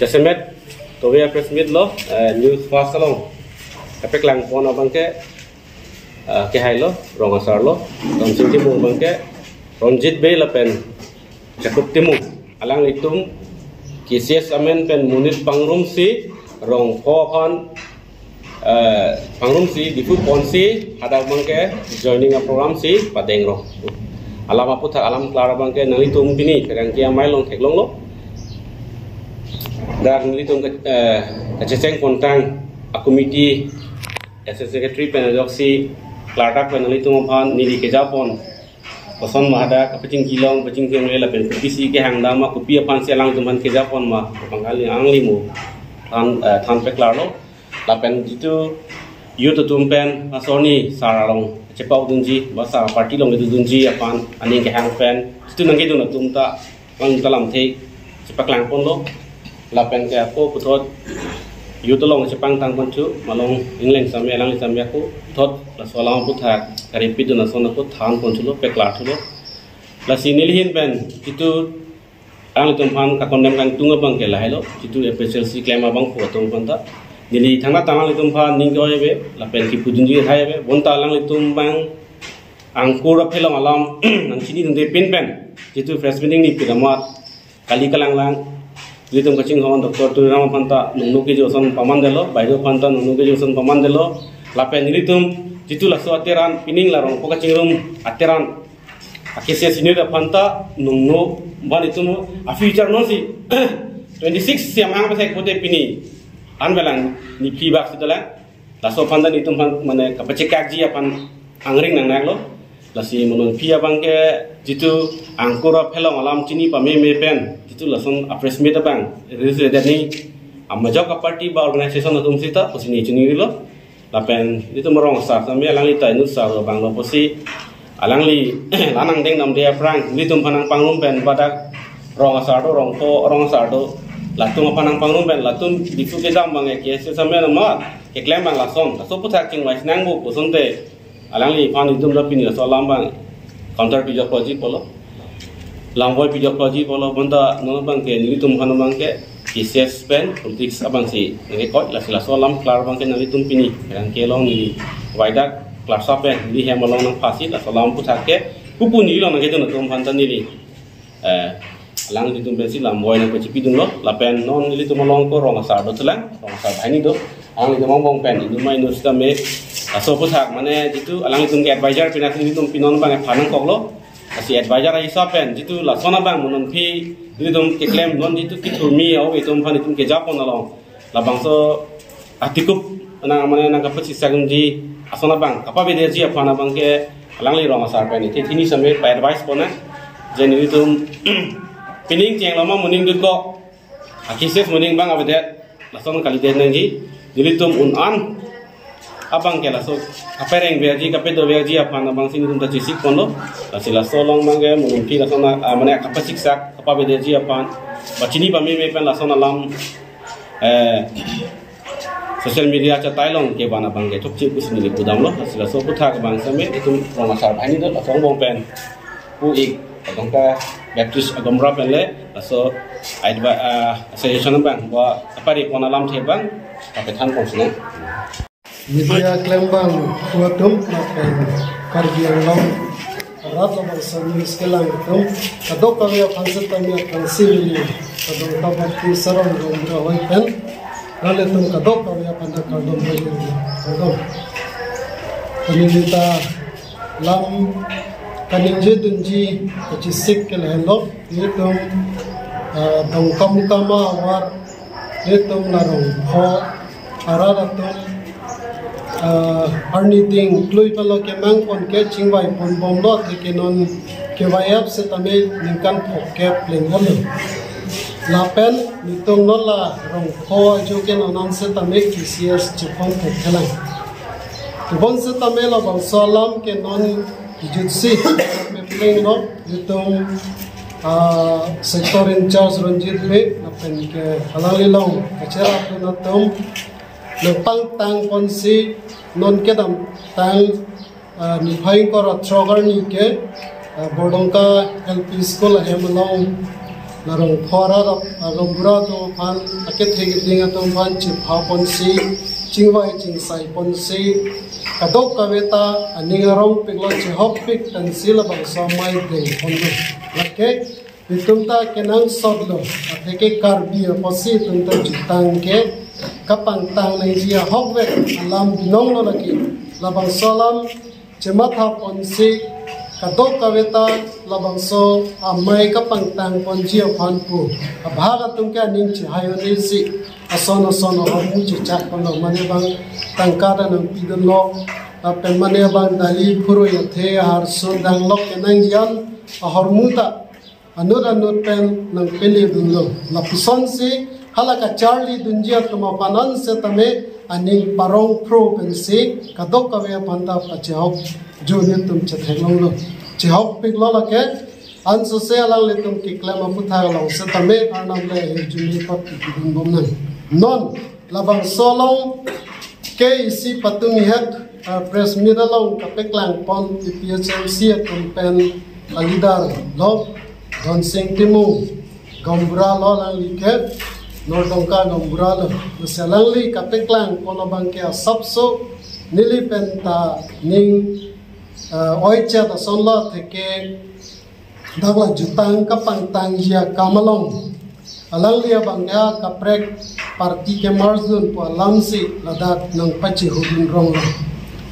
Jasemet towe press meet lo news fast long kapek lang pon abang ke hai lo rong asar lo don sing timung bang ke ronjit be la pen cakup timung alang litum kisias amen pen munit pangrum si rong ko kon pangrum si difu pon si ada bang ke joining a program si padeng ro alam apu tha alam klara bang ke nang litum bini kadang kia mai long thek long lo dan litung kececeng kontang komiti secretary penadoksi klartak penalitung uphan nili kejapon koson mahada kapecing kilong pecing tiang lela pen kupisi ke hang dama kupi uphan sialang tuman kejapon ma pangkali angli mu tan pe klaro lapen jitu yu tutumpen asoni saralong cepau dunji basa parti long itu dunji uphan aning ke hang pen itu nangge dun tumta lang dalam te cepak lang pon lo lapen ke aku putot yutolong sepang tang poncu malong ingleng sampai lang sampai aku putot la solang putak karipi tu nason aku than poncu lo peklar tu lo la sinilihin pen itu ang tumpan ka kondem kan tunga bang ke lah lo itu efficiency claim abang ko tum panta nili thanga tangang tumpan ninggo yebe lapen ki pudunji thai yebe bonta lang tumbang angkur phelong alam nang sini tunde pin pen itu fresh meeting ni piramat kali kalang lang litum kacing hon doktor tu nama panta nunu ke josan paman delo bairo panta nunu ke josan paman delo lapen litum jitu la so ateran pining la rong ko kacing rum ateran akese sini da panta nunu ban itu a future no si 26 siam ang pasai kote pini anbelang ni feedback sitala la so panta litum mane kapacek ji apan angring nang nang lo la si monon pia bangke jitu angkura phelong alam chini pame me pen itu langsung appreciate bang itu dari amajak party ba organisation atum sita posini chini lo lapen itu merong sar sampai alang li tai nu sar bang lo posi alang li lanang deng nam dia prang li tum panang pangrum pen badak rong asar do rong ko rong asar do latung panang pangrum pen latung difu ke dam bang ke se sampai nama ke klaim bang langsung so putak cing wais nang bu poson te alang li pan itu dah pini so lambang counter pijak project polo lamboy pijak project polo benda nono bang ke nili tum khano bang ke KCS pen politics abang si ngi ko la sila so lam klar bang ke nili tum pini kan ke long nili waidak klar sa pen li hem long nang phasi la so lam putak ke pupu ni long nang ke tum phan tan nili lang di tum ben si lamboy nang ko chipi dun lo la pen non nili tum long ko rong sa do tlang rong sa bhani do ang li mong bong pen ni mai no sta me so putak mane jitu alang tum ke advisor pina nili tum pinon bang phanang kok lo asi advisor ai sapen jitu la sona bang monon phi lidum ke claim non jitu ki thurmi au etum phan itum ke japon along la bangso atikup na mane na kapasi sagunji asona bang kapa bederji apana bang ke alangli rong asar pen thi thini same pa advice pona je lidum pining tiang lama muning dut ko akises muning bang abede la sona kali den ngi lidum un an abang ke la so kapereng verji kapedo verji apana bang sini tum ta chisik kono asila solong mangge mungkin la sona mane kapasik sak kapa bedeji apan bachini ba me pen la sona lam social media cha tailong ke bana bangge chokchi kusni le budam lo asila so putha ka bang same itum roma sar bhani do la song bong pen pu ik adongka baptist agomra pen le so aidba association bang ba apari pona lam the bang kapethan konsna media claim bang kuatum napen karbiang long rat long sami skelang tum kadok kami fanset kami kansili kadok tabati sarong ro hoi pen rale tum kadok kami panda kardom hoi kadok kanilita lam kaninje dunji kachisik kel hello yetum dong kam kama war yetum narong ho araratum anything lui palo ke mang kon ke chingwai pon bom lo ke non ke wayap se tame ningkan phok ke plen halo lapen nitung no la rong kho jo ke non se tame KCS chepon phok khala ke bon se tame la bang salam ke non jutsi me plen no nitung sector in charge ranjit me lapen ke halali long kachera na tom lepang tang ponsi non kedam tang ni phaing kor trogar ni ke bodongka LP school hemlong larong phora larong bura to phan aket thegi dinga to phan chi pha pon si chingwai ching sai pon si kadok kaveta aninga rong piglo chi hop pik tan sila bang samai de pon do lake bitumta kenang sodlo atheke karbi posi tumta jitang ke kapang tang nai dia hokwe alam binong lo laki labang salam cematha ponsi kadok kaveta labang so amai kapang tang ponjia phanpu abhaga tumka ning chi hayo ni si asono homu chi chak kono mane bang tangkada nang pidon lo apen mane bang dali phuro yathe har son dang lok kenang jian ahormuta anut pen nang peli dunlo lapison si halaka Charlie dunjia tuma panan se tame aning parong pro pensi kadok kave panta pachok juni tum chethelong lo chehok piglo lake anso se alang le tum kiklama putha lo se tame arnam le juni pat dun bomnan non labang solong ke isi patumi het press midalong kapeklang pon PPHMC pen alidar lo don sing timu gambra lo lang liket Nordongka nombralo selangli kapeklang kono bangke sabso nili penta ning oicha da sonla theke dagla jutang kapang tangia kamalong alanglia bangya kaprek parti ke marzun po lamsi ladat nang pachi hubin rong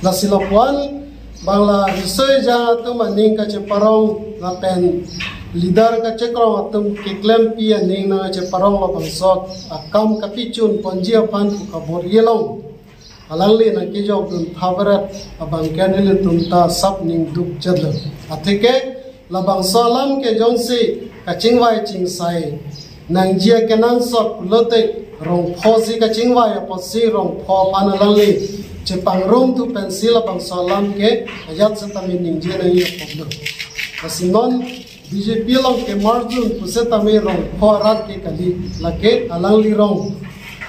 la silapwan bangla risoi ja tu maning ka cheparong la pen leader ka chekrong atum kiklem pi aning na cheparong la bangsot akam kapichun ponjia pan ka bor yelong alangli na ki jog dun thabarat abang kanele tumta sap ning duk chadlo atheke la bangsalam ke jongsi ka chingwai chingsai nangjia kenang sot lote rong phosi ka chingwai posi rong pho panalangli chepang rom tu pensila bangsalam ke ayat satami ningjia na ye poblo asinon BJP long ke marjun pusetame rong phorat ke kali lake alangli rong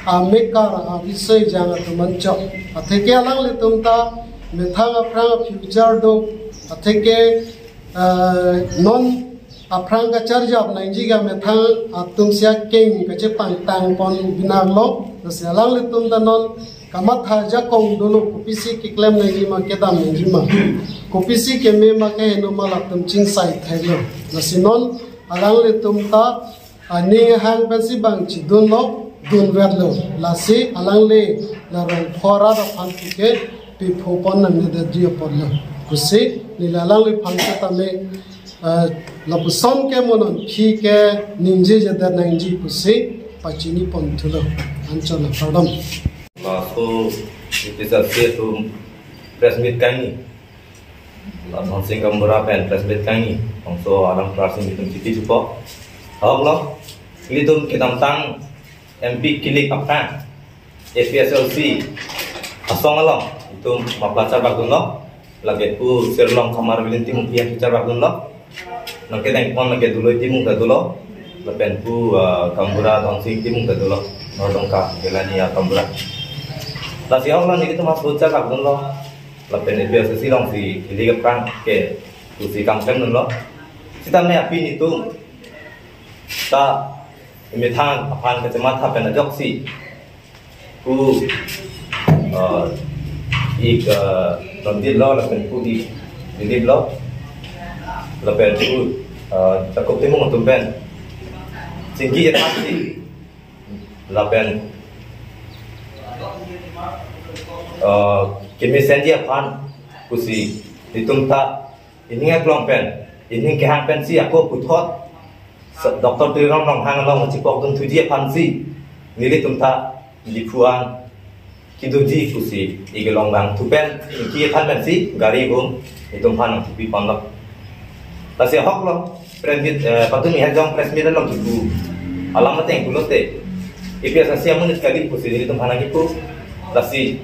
amekar avisoi janga tumancho atheke alangli tumta methanga prang future do atheke non apranga charja nainjiga methang atum sia king kache pang pon binarlo nasalangli tumta non kamatha jakong dolo kupisi kiklem nainjima kedam nainjima kopisi ke me ma ke no mala tum ching sai thelo nasinon alangli tumta ani hang pensi bang chi dun lo dun verlo lasi alangli la rong phora da phan ke pi phopon nam de dio porlo kusi ni alangli phan ke tame la buson ke monon phi ke ninje je da nainji kusi pachini pon thulo anchol pradam la so itisa se tu press meet kani Langsung singkam berapa yang presbet kami, langsung orang prasing itu citi cupo. Allah, itu kita tentang MP Klinik apa? APSLC, asong Allah itu mapelacar bagun lo, lagi itu serlong kamar bilinti mungkin bicara bagun lo. Nanti tengkon lagi dulu itu mungkin dulu, lepas itu kambura langsung itu mungkin dulu, nordongka gelani ya kambura. Lalu Allah ni kita masuk bicara bagun lo. Lepas itu biasa sih long si liga perang ke si kampung nol. Kita ni api itu ta imitang apan kecamatan apa nak jok si ku ik nanti lo lepas itu di lo lepas itu takut timu untuk ben tinggi ya pasti lepas kami senja pan kusi ditumta ini nggak kelompen ini kehang pensi aku putot dokter tirong nong hang long cipok tung tuji pansi nili tumta di puan kiduji kusi igelong bang tupen iki pan pensi gari bum itum pan tupi pondok tasi hok lo presmit patun ni hajong presmit long tubu alamat yang kulote ipiasa siamun sekali kusi nili tum pan lagi ku tasi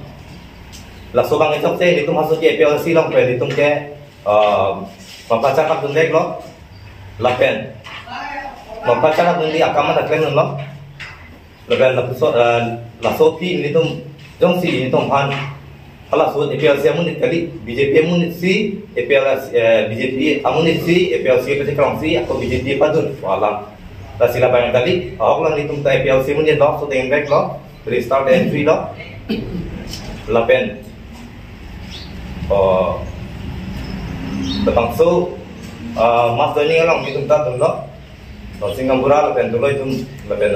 la sobang itu teh itu masuk ke PLC long pen itu ke membaca kartu dek lo lapen membaca kartu di akama tak keren lo lepas la sopi itu jong si itu pan kalau so PLC amun kali BJP amun si PLC BJP amun si PLC kerja kerong si atau BJP padun wala la sila bayang tali ahok lang nitum ta IPLC mun yen lo so the back lo restart entry lo la pen tentang so mas learning along nitum ta tum lo Singapura la pen tu lo itum la pen